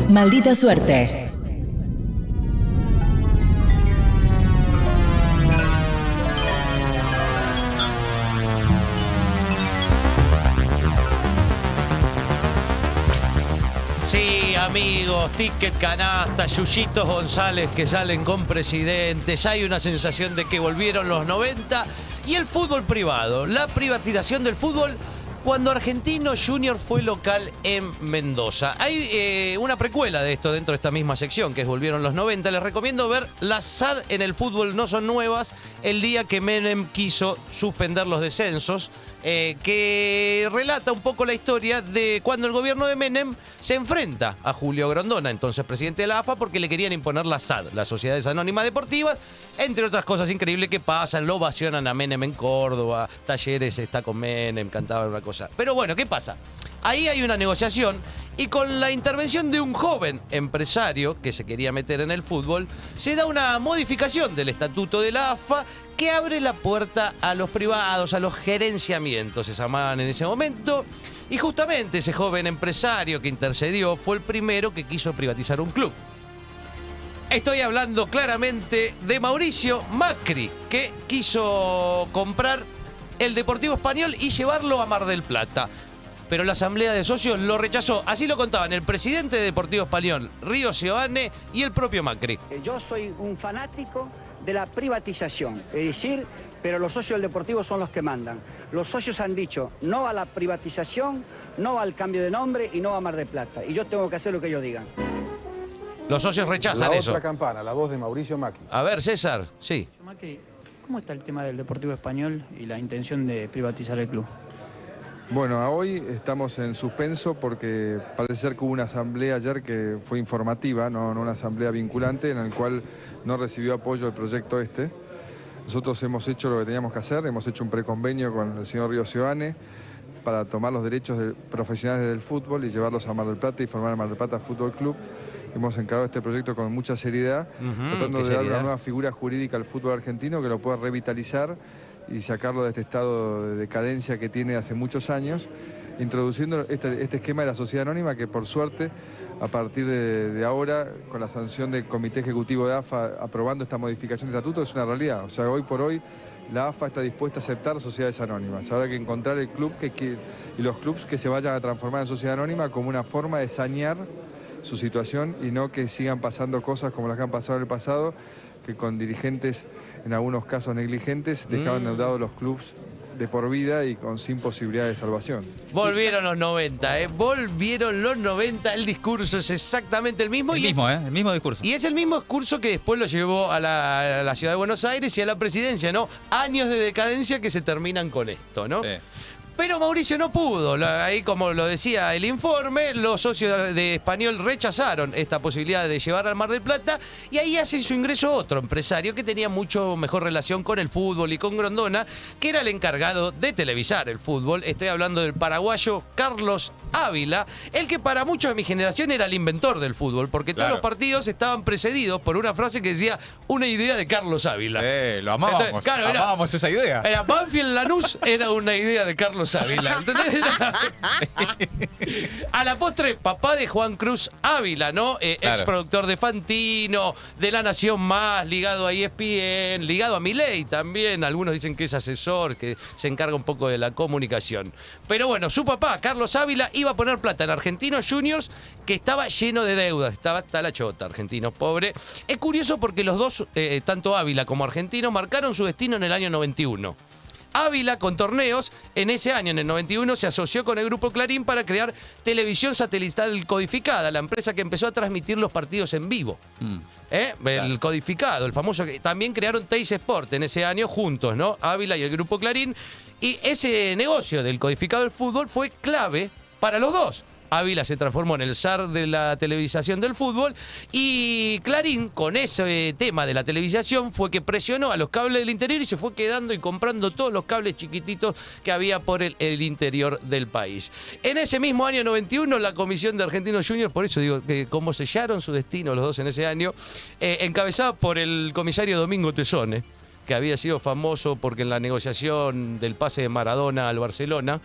Maldita suerte. Sí, amigos, ticket canasta, Yuyitos González que salen con presidentes. Hay una sensación de que volvieron los 90 y el fútbol privado, la privatización del fútbol cuando Argentino Junior fue local en Mendoza. Hay una precuela de esto dentro de esta misma sección que es Volvieron los 90. Les recomiendo ver Las SAD en el fútbol no son nuevas, el día que Menem quiso suspender los descensos. Que relata un poco la historia de cuando el gobierno de Menem se enfrenta a Julio Grondona, entonces presidente de la AFA, porque le querían imponer la SAD, las Sociedades Anónimas Deportivas, entre otras cosas increíbles que pasan, lo ovacionan a Menem en Córdoba, Talleres está con Menem, cantaban una cosa. Pero bueno, ¿qué pasa? Ahí hay una negociación y con la intervención de un joven empresario que se quería meter en el fútbol, se da una modificación del estatuto de la AFA que abre la puerta a los privados, a los gerenciamientos, se llamaban en ese momento. Y justamente ese joven empresario que intercedió fue el primero que quiso privatizar un club. Estoy hablando claramente de Mauricio Macri, que quiso comprar el Deportivo Español y llevarlo a Mar del Plata. Pero la asamblea de socios lo rechazó. Así lo contaban el presidente de Deportivo Español, Río Seoane, y el propio Macri. Yo soy un fanático de la privatización, es decir, pero los socios del Deportivo son los que mandan. Los socios han dicho no a la privatización, no al cambio de nombre y no a Mar del Plata. Y yo tengo que hacer lo que ellos digan. Los socios rechazan eso. La otra campana, la voz de Mauricio Macri. A ver, César, sí. Macri, ¿cómo está el tema del Deportivo Español y la intención de privatizar el club? Bueno, hoy estamos en suspenso porque parece ser que hubo una asamblea ayer que fue informativa, no una asamblea vinculante, en la cual no recibió apoyo el proyecto este. Nosotros hemos hecho lo que teníamos que hacer, hemos hecho un preconvenio con el señor Río Seoane para tomar los derechos profesionales del fútbol y llevarlos a Mar del Plata y formar el Mar del Plata Fútbol Club. Hemos encarado este proyecto con mucha seriedad, tratando de dar una nueva figura jurídica al fútbol argentino que lo pueda revitalizar y sacarlo de este estado de decadencia que tiene hace muchos años, introduciendo este esquema de la sociedad anónima que por suerte, a partir de ahora, con la sanción del Comité Ejecutivo de AFA aprobando esta modificación de estatuto, es una realidad. O sea, hoy por hoy la AFA está dispuesta a aceptar sociedades anónimas. Habrá que encontrar el club y los clubes que se vayan a transformar en sociedad anónima como una forma de sanear su situación y no que sigan pasando cosas como las que han pasado en el pasado, que con dirigentes, en algunos casos negligentes, dejaban endeudados los clubes de por vida y sin posibilidad de salvación. Volvieron los 90, volvieron los 90, el discurso es exactamente el mismo. El mismo discurso. Y es el mismo discurso que después lo llevó a la ciudad de Buenos Aires y a la presidencia, ¿no? Años de decadencia que se terminan con esto, ¿no? Sí. Pero Mauricio no pudo, ahí como lo decía el informe, los socios de Español rechazaron esta posibilidad de llevar al Mar del Plata y ahí hace su ingreso otro empresario que tenía mucho mejor relación con el fútbol y con Grondona, que era el encargado de televisar el fútbol. Estoy hablando del paraguayo Carlos Ávila, el que para muchos de mi generación era el inventor del fútbol, porque todos los partidos estaban precedidos por una frase que decía una idea de Carlos Ávila. Lo amábamos, entonces, claro, amábamos esa idea. Era Banfield Lanús, era una idea de Carlos Ávila, ¿entendés? A la postre, papá de Juan Cruz Ávila, ¿no? Ex productor de Fantino, de La Nación Más, ligado a ESPN, ligado a Milei también. Algunos dicen que es asesor, que se encarga un poco de la comunicación. Pero bueno, su papá, Carlos Ávila, iba a poner plata en Argentinos Juniors, que estaba lleno de deudas. Estaba hasta la chota, Argentinos, pobre. Es curioso porque los dos, tanto Ávila como Argentino, marcaron su destino en el año 91. Ávila, con torneos, en ese año, en el 91, se asoció con el Grupo Clarín para crear Televisión Satelital Codificada, la empresa que empezó a transmitir los partidos en vivo. El Codificado, el famoso, que también crearon Teis Sport en ese año juntos, ¿no? Ávila y el Grupo Clarín. Y ese negocio del codificado del fútbol fue clave para los dos. Ávila se transformó en el zar de la televisación del fútbol y Clarín, con ese tema de la televisación, fue que presionó a los cables del interior y se fue quedando y comprando todos los cables chiquititos que había por el interior del país. En ese mismo año 91, la Comisión de Argentinos Juniors, por eso digo que como sellaron su destino los dos en ese año, encabezada por el comisario Domingo Tesone, que había sido famoso porque en la negociación del pase de Maradona al Barcelona,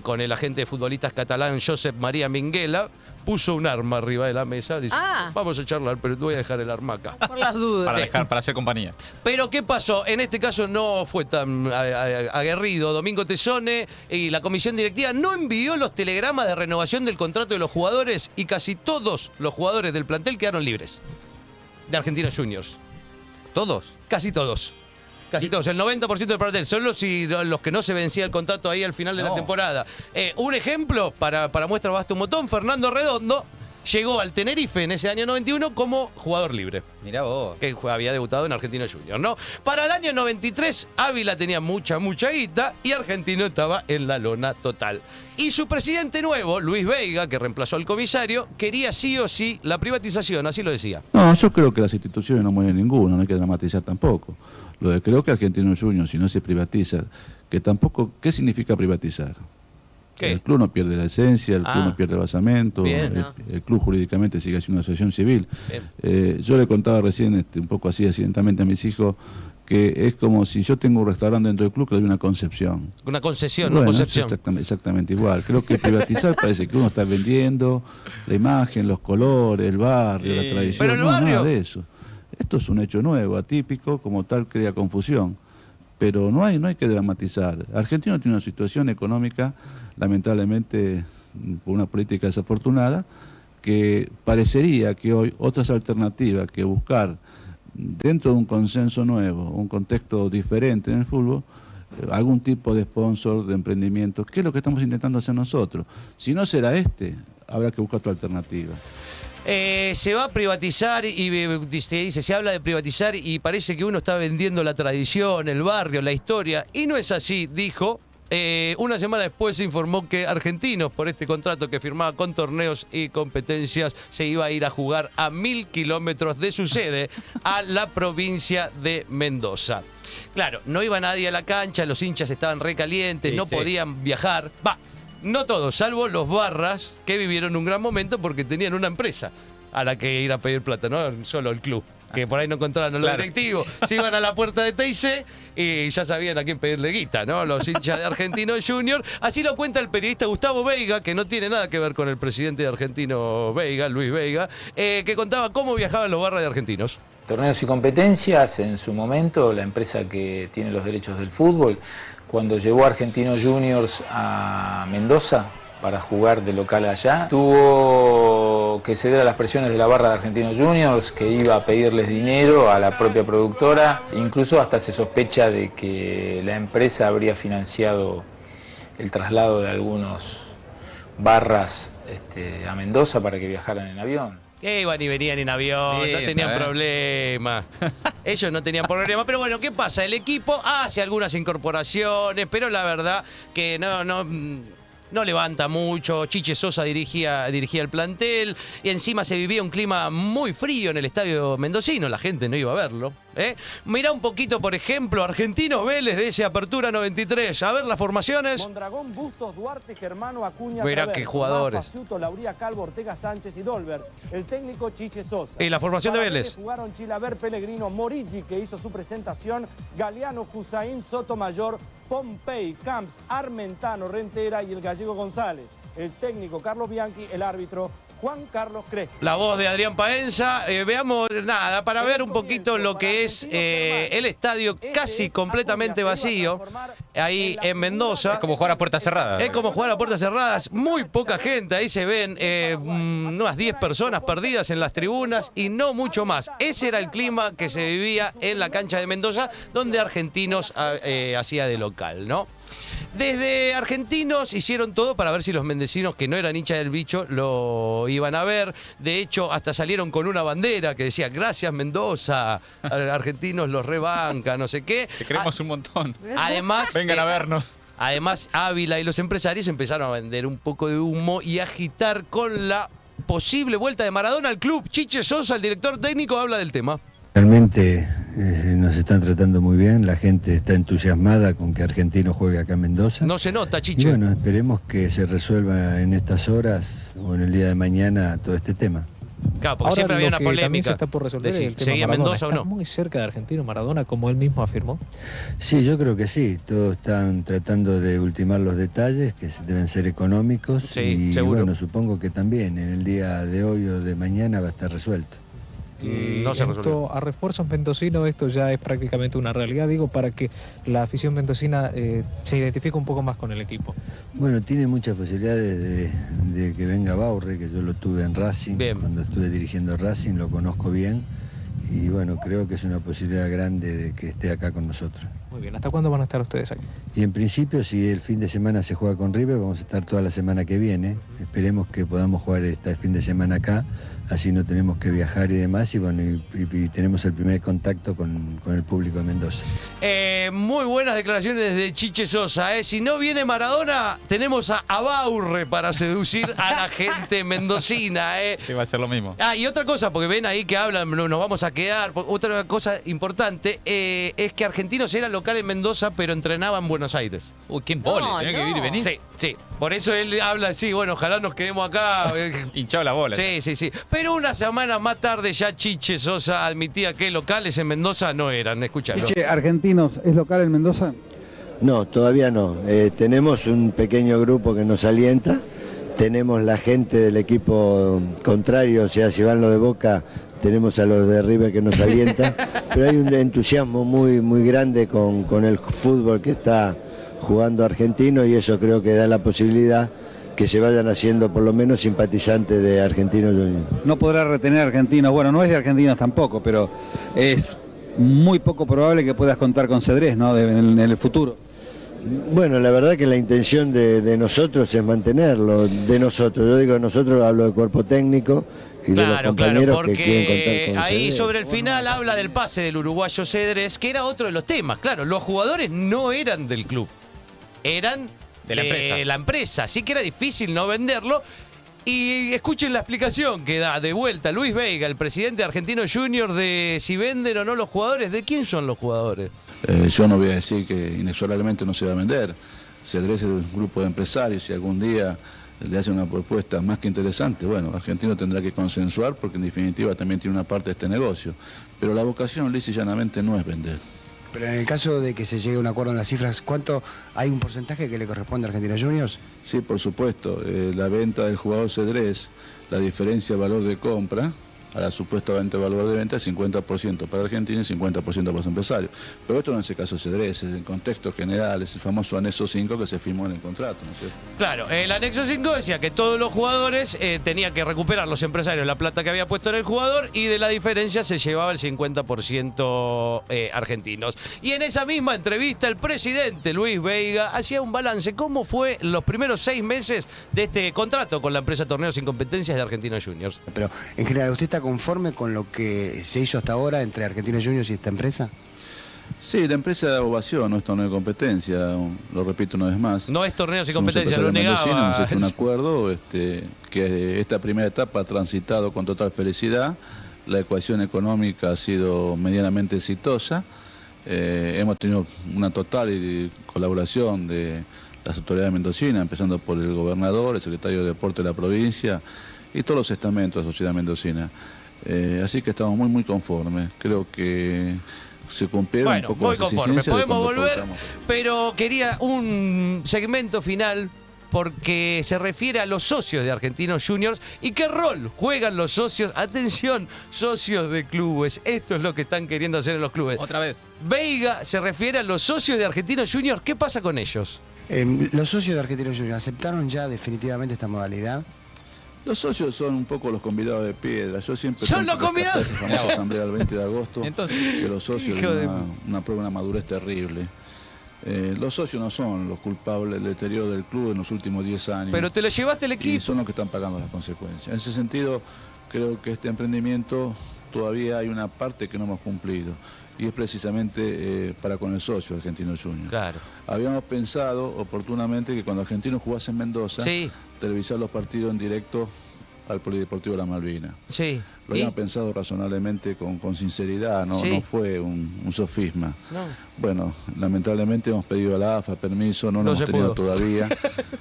con el agente de futbolistas catalán Josep María Minguela, puso un arma arriba de la mesa, dice, vamos a charlar, pero voy a dejar el arma acá. Por las dudas. Para hacer compañía. Pero ¿qué pasó? En este caso no fue tan aguerrido. Domingo Tessone y la comisión directiva no envió los telegramas de renovación del contrato de los jugadores y casi todos los jugadores del plantel quedaron libres. De Argentinos Juniors. ¿Todos? Casi todos. Casi todos, el 90% del plantel, son los que no se vencía el contrato ahí al final de la temporada. Un ejemplo, para muestra basta un botón, Fernando Redondo llegó al Tenerife en ese año 91 como jugador libre. Mirá vos. Que había debutado en Argentinos Juniors, ¿no? Para el año 93, Ávila tenía mucha guita y Argentino estaba en la lona total. Y su presidente nuevo, Luis Veiga, que reemplazó al comisario, quería sí o sí la privatización, así lo decía. No, yo creo que las instituciones no mueren ninguna, no hay que dramatizar tampoco. Lo de creo que Argentinos Juniors, si no se privatiza, que tampoco, ¿qué significa privatizar? ¿Qué? El club no pierde la esencia, el club no pierde el basamento, Bien, el club jurídicamente sigue siendo una asociación civil. Yo le contaba recién, un poco así accidentalmente a mis hijos, que es como si yo tengo un restaurante dentro del club que le doy una concepción. Una concesión, bueno, una concepción. Exactamente igual. Creo que privatizar parece que uno está vendiendo la imagen, los colores, el barrio, la tradición. Pero el barrio... nada de eso. Esto es un hecho nuevo, atípico, como tal crea confusión. Pero no hay que dramatizar. Argentina tiene una situación económica, lamentablemente, por una política desafortunada, que parecería que hoy otras alternativas que buscar dentro de un consenso nuevo, un contexto diferente en el fútbol, algún tipo de sponsor, de emprendimiento, que es lo que estamos intentando hacer nosotros. Si no será habrá que buscar otra alternativa. Se va a privatizar y se habla de privatizar y parece que uno está vendiendo la tradición, el barrio, la historia, y no es así, dijo. Una semana después se informó que Argentinos, por este contrato que firmaba con torneos y competencias, se iba a ir a jugar a 1000 kilómetros de su sede a la provincia de Mendoza. Claro, no iba nadie a la cancha, los hinchas estaban recalientes, no podían viajar. No todos, salvo los barras que vivieron un gran momento porque tenían una empresa a la que ir a pedir plata, no solo el club, que por ahí no encontraban a los directivos. Se iban a la puerta de TIC y ya sabían a quién pedirle guita, ¿no? Los hinchas de Argentinos Juniors. Así lo cuenta el periodista Gustavo Veiga, que no tiene nada que ver con el presidente de Argentinos Veiga, Luis Veiga, que contaba cómo viajaban los barras de Argentinos. Torneos y competencias, en su momento, la empresa que tiene los derechos del fútbol, cuando llevó a Argentinos Juniors a Mendoza para jugar de local allá, tuvo que ceder a las presiones de la barra de Argentinos Juniors, que iba a pedirles dinero a la propia productora. Incluso hasta se sospecha de que la empresa habría financiado el traslado de algunos barras a Mendoza para que viajaran en avión. Iban y venían en avión, no tenían problema. Ellos no tenían problema. Pero bueno, ¿qué pasa? El equipo hace algunas incorporaciones, pero la verdad que no levanta mucho. Chiche Sosa dirigía el plantel y encima se vivía un clima muy frío en el estadio mendocino. La gente no iba a verlo. Mirá un poquito, por ejemplo, Argentinos Vélez de esa apertura 93. A ver las formaciones. Mondragón, Bustos, Duarte, Germano, Acuña, mirá qué jugadores. Paciuto, Lauría, Calvo, Ortega, Sánchez y Dolber. El técnico Chiche Sosa. Y la formación de Vélez. Jugaron Chilaver, Pellegrino, Morigi, que hizo su presentación, Galeano, Husaín, Sotomayor, Pompey, Camps, Armentano, Rentera y el gallego González. El técnico Carlos Bianchi, el árbitro Juan Carlos Crespo. La voz de Adrián Paenza. Veamos nada para ver un poquito lo que es el estadio casi completamente vacío ahí en Mendoza. Es como jugar a puertas cerradas. Es como jugar a puertas cerradas. Muy poca gente. Ahí se ven unas 10 personas perdidas en las tribunas y no mucho más. Ese era el clima que se vivía en la cancha de Mendoza, donde Argentinos hacía de local, ¿no? Desde Argentinos hicieron todo para ver si los mendocinos que no eran hinchas del bicho lo iban a ver. De hecho, hasta salieron con una bandera que decía gracias Mendoza, Argentinos los rebanca, no sé qué. Te queremos un montón. Además, vengan a vernos. Además, Ávila y los empresarios empezaron a vender un poco de humo y agitar con la posible vuelta de Maradona al club. Chiche Sosa, el director técnico, habla del tema. Realmente nos están tratando muy bien, la gente está entusiasmada con que Argentino juegue acá en Mendoza. No se nota, Chiche. Y bueno, esperemos que se resuelva en estas horas o en el día de mañana todo este tema. Claro, porque Ahora, siempre había lo una que también polémica se está por resolver de es si el tema seguía Maradona. Mendoza o ¿Está no. muy cerca de Argentino Maradona, como él mismo afirmó? Sí, yo creo que sí. Todos están tratando de ultimar los detalles que deben ser económicos. Sí, y seguro. bueno, supongo que también en el día de hoy o de mañana va a estar resuelto. No se resolvió. A refuerzos mendocinos esto ya es prácticamente una realidad, digo, para que la afición mendocina se identifique un poco más con el equipo. Bueno, tiene muchas posibilidades de que venga Baurre, que yo lo tuve en Racing, Bien. cuando estuve dirigiendo Racing, lo conozco bien. Y bueno, creo que es una posibilidad grande de que esté acá con nosotros. Muy bien, ¿hasta cuándo van a estar ustedes aquí? Y en principio, si el fin de semana se juega con River, vamos a estar toda la semana que viene. Esperemos que podamos jugar este fin de semana acá, así no tenemos que viajar y demás, y bueno, y tenemos el primer contacto con el público de Mendoza. Muy buenas declaraciones de Chiche Sosa. Si no viene Maradona, tenemos a Baurre para seducir a la gente mendocina. Que va a ser lo mismo. Y otra cosa, porque ven ahí que hablan, nos vamos a quedar. Otra cosa importante es que Argentinos era local en Mendoza, pero entrenaba en Buenos Aires. Uy, qué embole, No, tenía que no. ir y venir. Sí, sí. Por eso él habla así, bueno, ojalá nos quedemos acá. Hinchado la bola. Sí, sí, sí. Pero una semana más tarde ya Chiche Sosa admitía que locales en Mendoza no eran. Escuchalo. Che, Argentinos, ¿es local en Mendoza? No, todavía no. Tenemos un pequeño grupo que nos alienta. Tenemos la gente del equipo contrario, o sea, si van los de Boca, tenemos a los de River que nos alientan. Pero hay un entusiasmo muy, muy grande con el fútbol que está jugando Argentino, y eso creo que da la posibilidad que se vayan haciendo por lo menos simpatizantes de Argentinos Juniors. No podrá retener Argentinos. Bueno, no es de Argentinos tampoco, pero es muy poco probable que puedas contar con Cedrés, ¿no? En el futuro. Bueno, la verdad que la intención de nosotros es mantenerlo, de nosotros. Yo digo nosotros, hablo del cuerpo técnico y de los compañeros que quieren contar con ahí Cedrés. sobre el final habla del pase del uruguayo Cedrés, que era otro de los temas. Claro, los jugadores no eran del club, eran de la empresa. Así que era difícil no venderlo. Y escuchen la explicación que da de vuelta Luis Veiga, el presidente de Argentinos Juniors, de si venden o no los jugadores. ¿De quién son los jugadores? Yo no voy a decir que inexorablemente no se va a vender. Cedrés es un grupo de empresarios, si algún día le hacen una propuesta más que interesante, bueno, Argentino tendrá que consensuar, porque en definitiva también tiene una parte de este negocio. Pero la vocación lisa y llanamente no es vender. Pero en el caso de que se llegue a un acuerdo en las cifras, ¿cuánto hay un porcentaje que le corresponde a Argentinos Juniors? Sí, por supuesto. La venta del jugador Cedrés, la diferencia de valor de compra a la supuesta venta de valor de venta es 50% para Argentina y 50% para los empresarios. Pero esto no es el caso de Cedrés, es el contexto general, es el famoso anexo 5 que se firmó en el contrato, ¿no es cierto? Claro, el anexo 5 decía que todos los jugadores tenían que recuperar los empresarios la plata que había puesto en el jugador, y de la diferencia se llevaba el 50% argentinos. Y en esa misma entrevista el presidente Luis Veiga hacía un balance. ¿Cómo fue los primeros 6 meses de este contrato con la empresa Torneos sin Competencias de Argentinos Juniors? Pero en general, ¿usted está conforme con lo que se hizo hasta ahora entre Argentinos Juniors y esta empresa? Sí, la empresa da ovación, no es torneo de competencia, lo repito una vez más. No es Torneos sin Somos Competencias, lo empresarios negaba. mendocinos, hemos hecho un acuerdo que esta primera etapa ha transitado con total felicidad. La ecuación económica ha sido medianamente exitosa. Hemos tenido una total colaboración de las autoridades mendocinas, empezando por el gobernador, el secretario de Deporte de la provincia y todos los estamentos de la sociedad mendocina. Así que estamos muy, muy conformes. Creo que se cumplieron un poco muy las conformes. exigencias de Podemos cuando volver, pactamos. pero quería un segmento final porque se refiere a los socios de Argentinos Juniors y qué rol juegan los socios. Atención, socios de clubes. Esto es lo que están queriendo hacer en los clubes. Otra vez. Veiga se refiere a los socios de Argentinos Juniors. ¿Qué pasa con ellos? ¿Los socios de Argentinos Juniors aceptaron ya definitivamente esta modalidad? Los socios son un poco los convidados de piedra. Yo siempre ¿Son cuento los que convidados? hasta esa famosa asamblea del 20 de agosto, Entonces, que los socios hijo de- una prueba de una madurez terrible. Los socios no son los culpables del deterioro del club en los últimos 10 años. Pero te lo llevaste el Y equipo. son los que están pagando las consecuencias. En ese sentido, creo que este emprendimiento todavía hay una parte que no hemos cumplido. Y es precisamente para con el socio Argentinos Juniors. Claro. Habíamos pensado oportunamente que cuando Argentinos jugase en Mendoza, Sí. televisar los partidos en directo al Polideportivo La Malvina. Sí. Lo habían pensado razonablemente, con sinceridad, no, Sí. no fue un sofisma. No. Bueno, lamentablemente hemos pedido a la AFA permiso, no lo hemos se tenido pudo. todavía.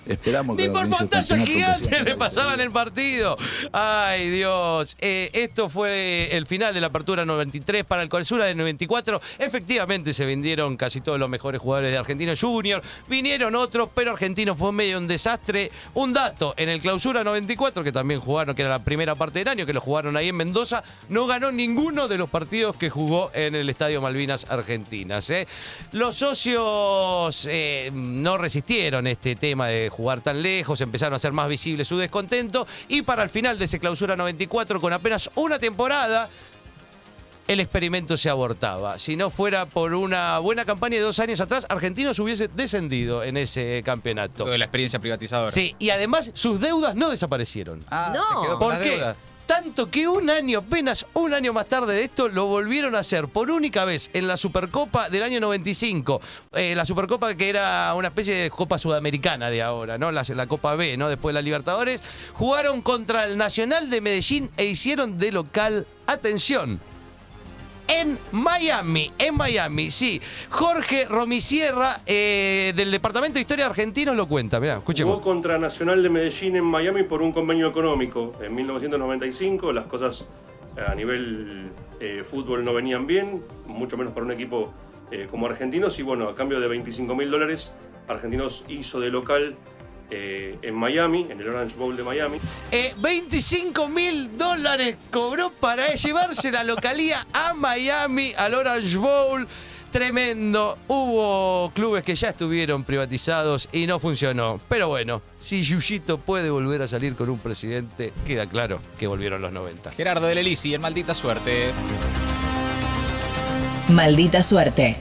Esperamos que Ni la por organice el pantalla campeonato, aunque gigante sea le para pasaban el partido. Ay, Dios. Esto fue el final de la apertura 93 para el clausura del 94. Efectivamente se vendieron casi todos los mejores jugadores de Argentinos Junior. Vinieron otros, pero Argentino fue medio un desastre. Un dato, en el clausura 94, que también jugaron, que era la primera parte del año, que lo jugaron ahí en Mendoza, no ganó ninguno de los partidos que jugó en el Estadio Malvinas Argentinas. Los socios no resistieron este tema de jugar tan lejos, empezaron a hacer más visible su descontento y para el final de ese clausura 94, con apenas una temporada, el experimento se abortaba. Si no fuera por una buena campaña de 2 años atrás, Argentinos hubiese descendido en ese campeonato. De la experiencia privatizadora. Sí, y además sus deudas no desaparecieron. Ah, No. se quedó con ¿Por las qué? deudas. Tanto que apenas un año más tarde de esto, lo volvieron a hacer por única vez en la Supercopa del año 95. La Supercopa que era una especie de Copa Sudamericana de ahora, ¿no? La Copa B, ¿no? Después de la Libertadores. Jugaron contra el Nacional de Medellín e hicieron de local, atención, en Miami, sí. Jorge Romisierra, del Departamento de Historia Argentinos, lo cuenta. Mirá, escuchemos. Jugó contra Nacional de Medellín en Miami por un convenio económico. En 1995 las cosas a nivel fútbol no venían bien, mucho menos para un equipo como Argentinos. Y bueno, a cambio de $25.000, Argentinos hizo de local en Miami, en el Orange Bowl de Miami. $25.000 cobró para llevarse la localía a Miami, al Orange Bowl. Tremendo. Hubo clubes que ya estuvieron privatizados y no funcionó. Pero bueno, si Yuyito puede volver a salir con un presidente, queda claro que volvieron los 90. Gerardo del Elisi, en Maldita Suerte. Maldita Suerte.